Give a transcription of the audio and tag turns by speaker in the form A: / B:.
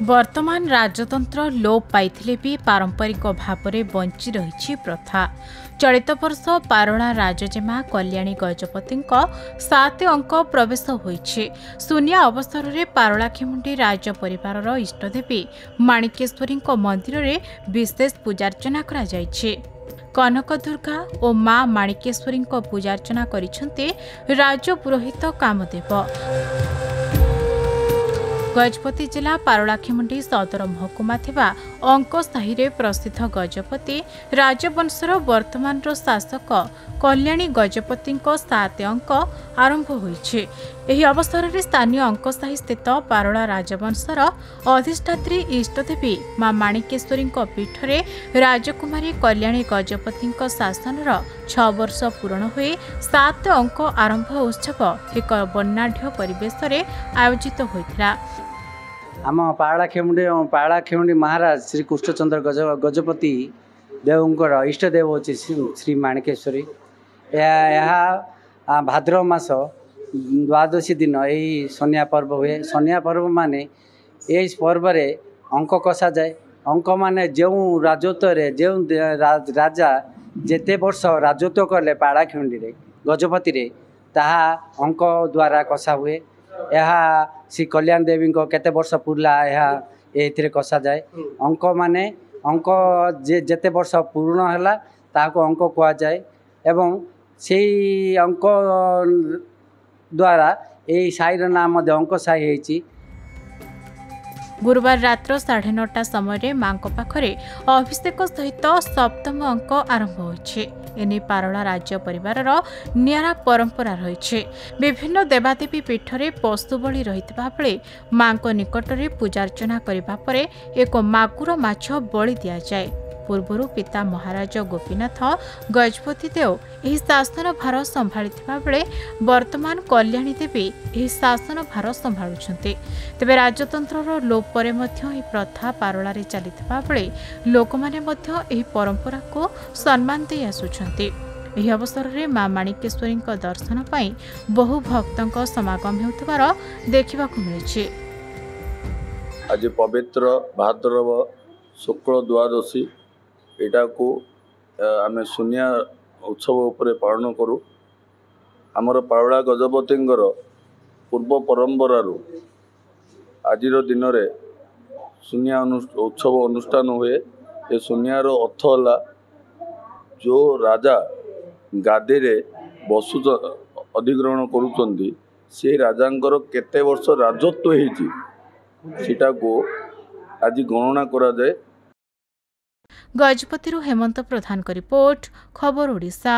A: वर्तमान राजतंत्र लोप पाइथिले भी पारंपरिक भाव में बंची रही प्रथा। चलित वर्ष पारला राजजेमा कल्याणी गजपति 7 अंक प्रवेश होइछे। शून्य अवसर में पारलाखेमुंडी राज परिवार इष्टदेवी माणिकेश्वरी मंदिर में विशेष पूजार्चना करा जाइछे। कनक दुर्गा और मां माणिकेश्वरी पूजार्चना करिसेंते राजपुरोहित कामदेव। गजपति जिला पारलाखेमुंडी सदर महकुमा थिबा अंक साहि प्रसिद्ध गजपति राजवंशर वर्तमान शासक कल्याणी गजपति 7 अंक आरंभ होइछे। एही अवसर में स्थानीय अंक साहि स्थित पारला राजवंशर अधिष्ठात्री इष्टदेवी मां माणिकेश्वरी पीठरे राजकुमारी कल्याणी गजपति शासनर 6 वर्ष पूर्ण हुए 7 अंक आरंभ उत्सव एक वर्णाढ्य परिवेश आयोजित होइथिला।
B: आम पारलाखेमुंडी महाराज श्री कृष्णचंद्र गजपति देवंकर इष्टदेव होची श्री माणिकेश्वरी। यह भाद्रव मास द्वादशी दिन यही सन्या पर्व हुए। सन्या पर्व माने यही पर्व रे अंक कषा जाए। अंक माने जो राजत्व जो राजा जेते वर्ष राजत्व कले पारलाखेमुंडी रे गजपति रे ताहा अंक द्वारा कषा हुए। यह श्री कल्याण देवी को केते वर्ष पूर्ला ये कषा जाए। अंक माने अंक जेते वर्ष पूर्ण है ताको अंक कह जाए एवं से अंक द्वारा यही साईर नाम अंक साई होइछि।
A: गुरुवार रात्र 9:30 समय मां पाखरे अभिषेक सहित सप्तम अंक आरंभ होइछे। एने पारला राज्य परिवार निरा परंपरा रही। विभिन्न देवादेवी पीठरे पशु बलि रही बेले मां निकटरे पूजार्चना करने पर एक मागुर माछ बलि दि जाए। पूर्वर पिता महाराज गोपीनाथ गजपति देव यह शासन भार संभाली बेले वर्तमान कल्याणी देवी यह शासन भार संभालुछन्ते। तेबे राजतंत्र लोप पर प्रथा पारलारे चली बेले लोक माने यह परंपरा को सम्मान दे आसुछन्ते। यह अवसर में मां माणिकेश्वरी दर्शन पाई बहु भक्तों समागम होउथिबार देखिबाकु मिलिछि।
C: आज पवित्र भाद्रव शुक्ल द्वादशी एटा को आमे शून्य उत्सव उपरे पालन करूँ। आमर पारला गजपति पूर्व परंपरा आज दिन में शून्य उत्सव अनुष्ठान हुए। ये शून्यार अर्थ है जो राजा गादी रे बसु अधिग्रहण करुचंदी से राजांकर केते वर्ष राजत्व होइछि सेटा को आज गणना करा जाए।
A: गजपति हेमंत प्रधान का रिपोर्ट, खबर ओडिशा।